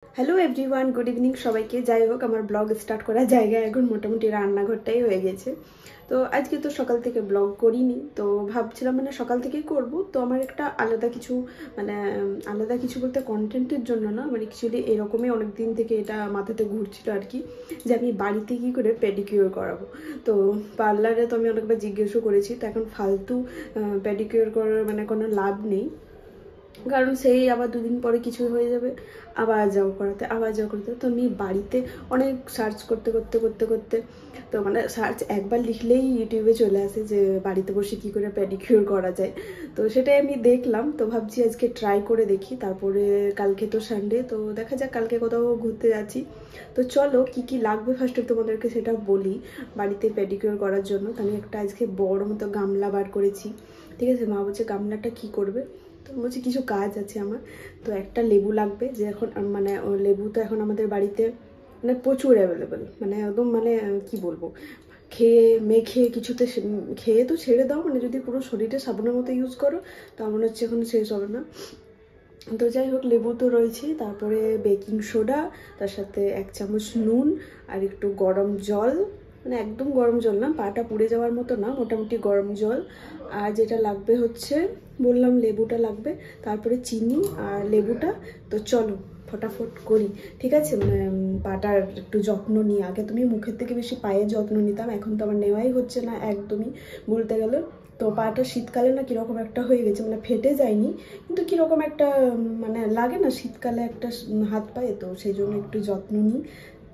Hello everyone, good evening সবাইকে। যাই হোক, আমার ব্লগ স্টার্ট করার জায়গায় এখন মোটামুটি রান্নাঘরটাই হয়ে গেছে। তো আজকে তো সকাল থেকে ব্লগ করিনি, তো ভাবছিলাম সকাল থেকেই করব। তো আমার একটা আলাদা কিছু আলাদা কিছু বলতে কন্টেন্টের জন্য না, অ্যাকচুয়ালি এরকমই অনেক দিন থেকে এটা মাথাতে ঘুরছিল আর কি, যে আমি বাড়িতে কী করে পেডিকিউর করাবো। তো পার্লারে তো আমি অনেকবার জিজ্ঞেসও করেছি, তো এখন ফালতু পেডিকিউর করার কোনো লাভ নেই, কারণ সেই আবার দুদিন পরে কিছু হয়ে যাবে, আবার যাও করাতে। তো আমি বাড়িতে অনেক সার্চ করতে তো সার্চ একবার লিখলেই ইউটিউবে চলে আসে যে বাড়িতে বসে কি করে পেডিকিউর করা যায়। তো সেটাই আমি দেখলাম, তো ভাবছি আজকে ট্রাই করে দেখি। তারপরে কালকে তো সানডে, তো দেখা যাক কালকে কোথাও ঘুরতে যাচ্ছি। তো চলো কি কি লাগবে ফার্স্টে তোমাদেরকে সেটা বলি বাড়িতে পেডিকিউর করার জন্য। তো আমি একটা আজকে বড় মতো গামলা বার করেছি, ঠিক আছে। মা বলছে গামলাটা কি করবে, তো বলছি কিছু কাজ আছে আমার। তো একটা লেবু লাগবে, যে এখন লেবু তো এখন আমাদের বাড়িতে প্রচুর অ্যাভেলেবেল, একদম কি বলবো, খেয়ে মেখে কিছুতে খেয়ে তো ছেড়ে দাও, যদি পুরো শরীরে সাবানের মতো ইউজ করো তো আমার হচ্ছে এখন শেষ হবে না। তো যাই হোক, লেবু তো রয়েছে, তারপরে বেকিং সোডা, তার সাথে 1 চামচ নুন, আর একটু গরম জল, একদম গরম জল না, পাটা পুড়ে যাওয়ার মতো না, মোটামুটি গরম জল। আর যেটা লাগবে হচ্ছে বললাম লেবুটা লাগবে, তারপরে চিনি আর লেবুটা। তো চলো ফটাফট করি, ঠিক আছে। পাটার একটু যত্ন নিই। আগে তুমি মুখের থেকে বেশি পায়ের যত্ন নিতাম, এখন তো আমার নেওয়াই হচ্ছে না একদমই বলতে গেলে। তো পাটা শীতকালে না কীরকম একটা হয়ে গেছে, ফেটে যায়নি কিন্তু কীরকম একটা লাগে না শীতকালে একটা হাত পায়ে, তো সেই জন্য একটু যত্ন নিই,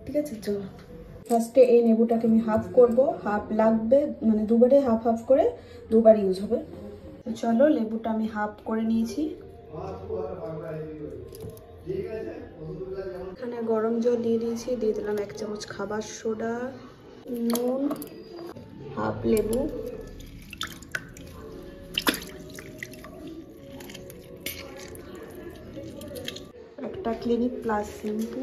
ঠিক আছে। চলো ফার্স্টে এই লেবুটাকে আমি হাফ করব, হাফ লাগবে, দুবারে হাফ হাফ করে দুবার ইউজ হবে। তো চলো লেবুটা আমি হাফ করে নিয়েছি। এখানে গরম জল দিয়ে দিয়েছি, দিয়ে দিলাম 1 চামচ খাবার সোডা, নুন, হাফ লেবু, একটা ক্লিনিক প্লাস শ্যাম্পু,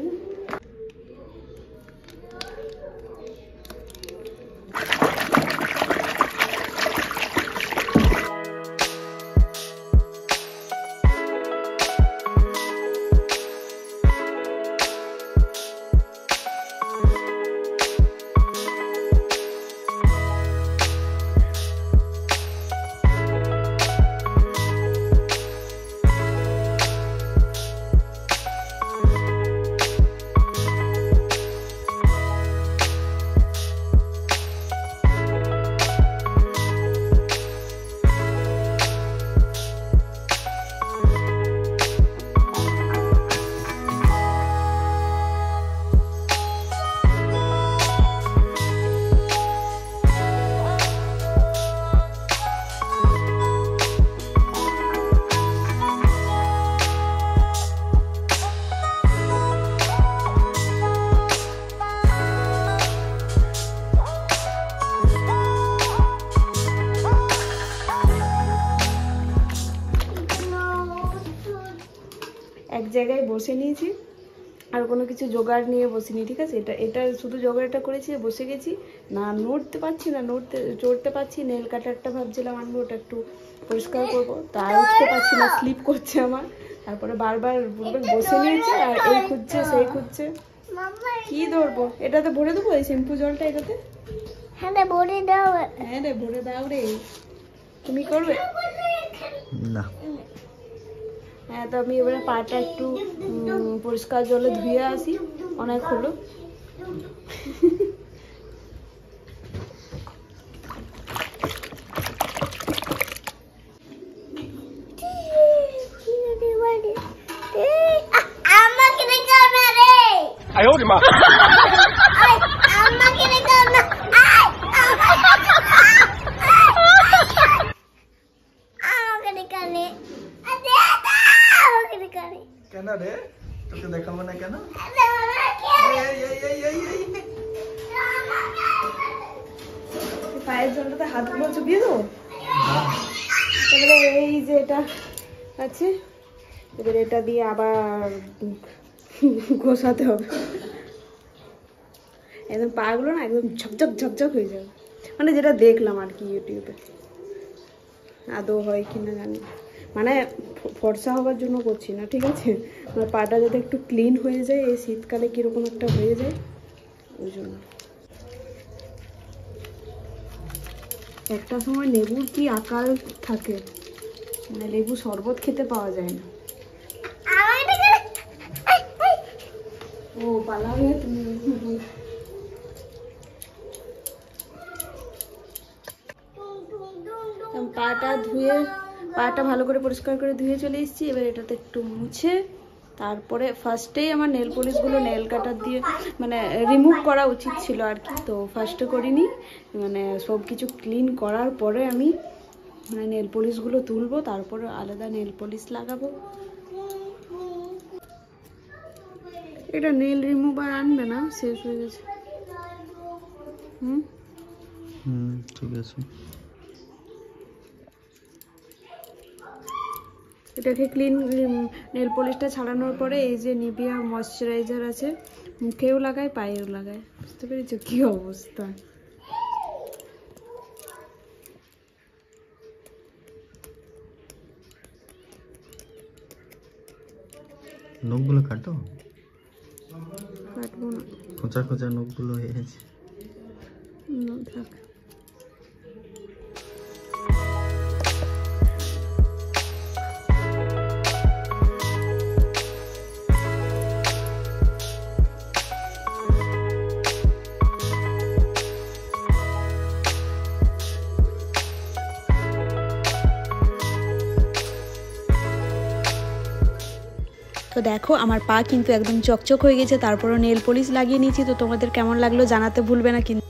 এক জায়গায় বসে নিয়েছি, আর কোনো কিছু জোগাড় নিয়ে বসিনি, ঠিক আছে। এটা শুধু জোগাড়টা করেছি, বসে গেছি, না নড়তে পারছি না, চড়তে পারছি। নেল কাটারটা ভাবছিলাম আনবো, ওটা একটু পরিষ্কার করবো, তার উঠতে পারছি না, স্লিপ করছে আমার। তারপরে বারবার বসে নিয়েছে, আর এই খুঁজছে সেই খুঁজছে, কি ধরবো। এটাতে ভরে দেবো এই শ্যাম্পু জলটা এটাতে। হ্যাঁ রে ভরে দাও। হ্যাঁ রে ভরে দাও রে, তুমি করবে না। হ্যাঁ, তো আমি এবারে পাটা একটু পরিষ্কার জলে ধুয়ে আসি, অনেক হলো। কেন রে, তোকে দেখাবো না কেন? পায়ের জলটাতে হাতগুলো চুপিয়ে দেবো। এবারে এই যে এটা আছে, এবারে এটা দিয়ে আবার ঘষাতে হবে, একদম পাগুলো না একদম ঝকঝক হয়ে যাবে, যেটা দেখলাম আর কি ইউটিউবে, আদৌ হয় কিনা জানি। মানে ফর্সা হওয়ার জন্য করছি না, ঠিক আছে? আমার পাটা যাতে একটু ক্লিন হয়ে যায়, এই শীতকালে কীরকম একটা হয়ে যায় ওই জন্য। একটা সময় লেবুর কি আকাল থাকে, মানে লেবু শরবত খেতে পাওয়া যায় না। ও পালাবে তুমি। পাটা ভালো করে পরিষ্কার করে ধুয়ে চলে এসেছি। এবার এটাতে একটু মুছে তারপরে ফার্স্টেই আমার নেল পলিশগুলো নেল কাটার দিয়ে মানে রিমুভ করা উচিত ছিল আর কি, তো ফার্স্টে করিনি। মানে সব কিছু ক্লিন করার পরে আমি মানে নেল পলিশগুলো তুলবো, তারপরে আলাদা নেল পলিশ লাগাবো। এটা নেল রিমুভার আনবে না, শেষ হয়ে গেছে। ঠিক আছে। এটাকে ক্লিন নেল পলিশটা ছাড়ানোর পরে এই যে নিভিয়া ময়শ্চারাইজার আছে, মুখেও লাগায় পায়েও লাগায়। বুঝতে পেরেছো কি অবস্থা? নখগুলো কাটো। কাটবো না, খোঁচা খোঁচা নখগুলো হয়ে গেছে। থাক। তো দেখো আমার পা কিন্তু একদম চকচক হয়ে গেছে, তারপরও নেল পলিশ লাগিয়ে নিয়েছি। তো তোমাদের কেমন লাগলো জানাতে ভুলবে না কিন্তু।